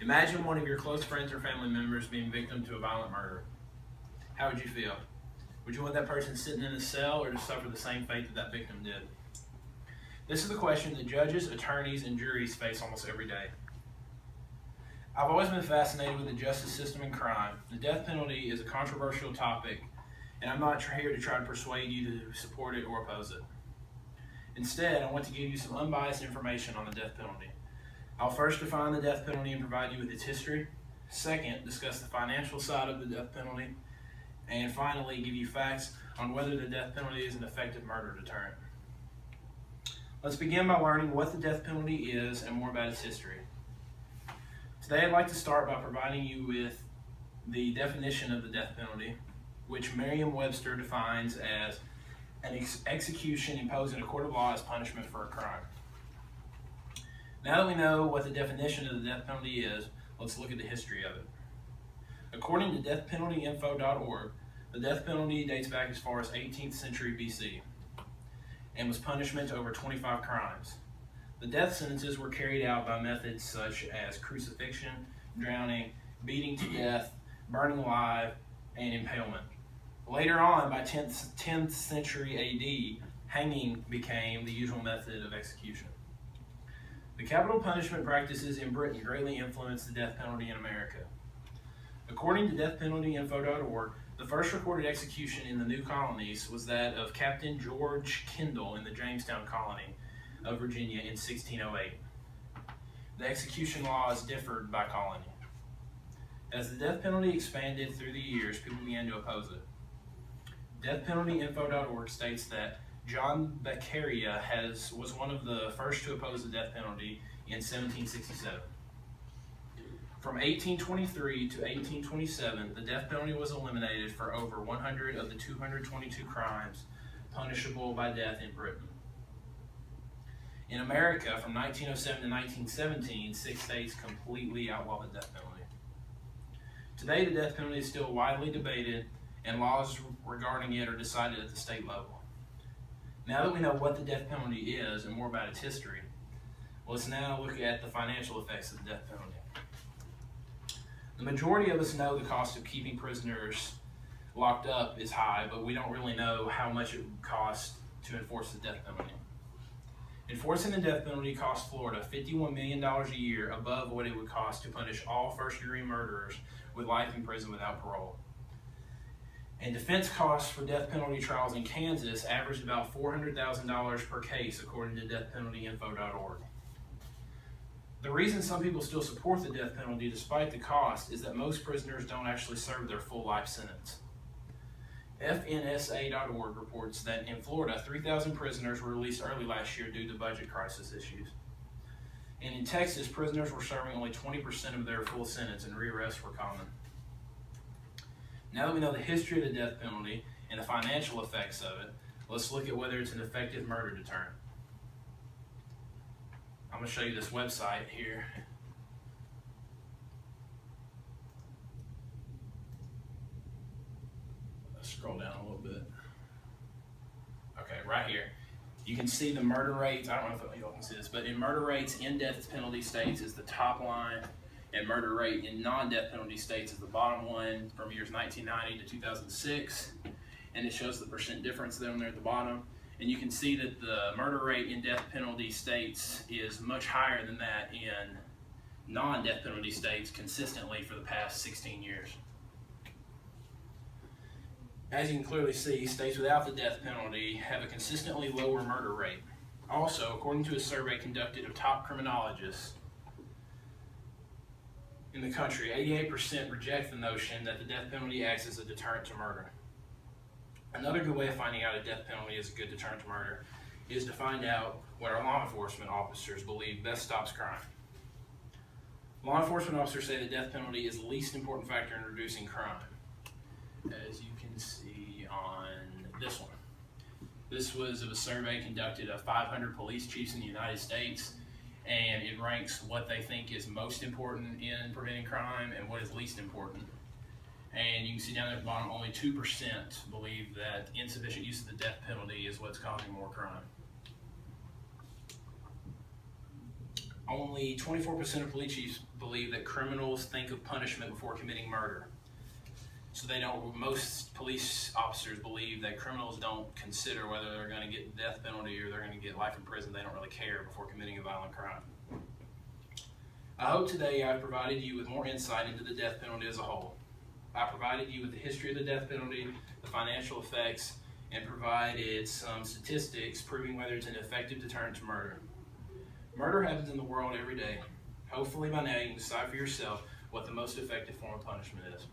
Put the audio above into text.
Imagine one of your close friends or family members being victim to a violent murder. How would you feel? Would you want that person sitting in a cell or to suffer the same fate that that victim did? This is the question that judges, attorneys, and juries face almost every day. I've always been fascinated with the justice system and crime. The death penalty is a controversial topic, and I'm not here to try to persuade you to support it or oppose it. Instead, I want to give you some unbiased information on the death penalty. I'll first define the death penalty and provide you with its history. Second, discuss the financial side of the death penalty. And finally, give you facts on whether the death penalty is an effective murder deterrent. Let's begin by learning what the death penalty is and more about its history. Today, I'd like to start by providing you with the definition of the death penalty, which Merriam-Webster defines as an execution imposed in a court of law as punishment for a crime. Now that we know what the definition of the death penalty is, let's look at the history of it. According to deathpenaltyinfo.org, the death penalty dates back as far as 18th century BC and was punishment to over 25 crimes. The death sentences were carried out by methods such as crucifixion, drowning, beating to death, burning alive, and impalement. Later on, by 10th century AD, hanging became the usual method of execution. The capital punishment practices in Britain greatly influenced the death penalty in America. According to deathpenaltyinfo.org, the first recorded execution in the new colonies was that of Captain George Kendall in the Jamestown colony of Virginia in 1608. The execution laws differed by colony. As the death penalty expanded through the years, people began to oppose it. Deathpenaltyinfo.org states that John Beccaria was one of the first to oppose the death penalty in 1767. From 1823 to 1827, the death penalty was eliminated for over 100 of the 222 crimes punishable by death in Britain. In America, from 1907 to 1917, 6 states completely outlawed the death penalty. Today, the death penalty is still widely debated, and laws regarding it are decided at the state level. Now that we know what the death penalty is and more about its history, let's now look at the financial effects of the death penalty. The majority of us know the cost of keeping prisoners locked up is high, but we don't really know how much it would cost to enforce the death penalty. Enforcing the death penalty costs Florida $51 million a year above what it would cost to punish all first-degree murderers with life in prison without parole. And defense costs for death penalty trials in Kansas averaged about $400,000 per case, according to deathpenaltyinfo.org. The reason some people still support the death penalty despite the cost is that most prisoners don't actually serve their full life sentence. FNSA.org reports that in Florida, 3,000 prisoners were released early last year due to budget crisis issues. And in Texas, prisoners were serving only 20% of their full sentence and rearrests were common. Now that we know the history of the death penalty and the financial effects of it, let's look at whether it's an effective murder deterrent. I'm going to show you this website here. Let's scroll down a little bit. Okay, right here. You can see the murder rates. I don't know if you all can see this, but in murder rates in death penalty states is the top line, and murder rate in non-death penalty states is the bottom one from years 1990 to 2006. And it shows the percent difference down there at the bottom. And you can see that the murder rate in death penalty states is much higher than that in non-death penalty states consistently for the past 16 years. As you can clearly see, states without the death penalty have a consistently lower murder rate. Also, according to a survey conducted of top criminologists in the country, 88% reject the notion that the death penalty acts as a deterrent to murder. Another good way of finding out a death penalty is a good deterrent to murder is to find out what our law enforcement officers believe best stops crime. Law enforcement officers say the death penalty is the least important factor in reducing crime, as you can see on this one. This was of a survey conducted of 500 police chiefs in the United States, and it ranks what they think is most important in preventing crime and what is least important. And you can see down there at the bottom, only 2% believe that insufficient use of the death penalty is what's causing more crime. Only 24% of police chiefs believe that criminals think of punishment before committing murder. So most police officers believe that criminals don't consider whether they're going to get the death penalty or they're going to get life in prison. They don't really care before committing a violent crime. I hope today I've provided you with more insight into the death penalty as a whole. I provided you with the history of the death penalty, the financial effects, and provided some statistics proving whether it's an effective deterrent to murder. Murder happens in the world every day. Hopefully by now you can decide for yourself what the most effective form of punishment is.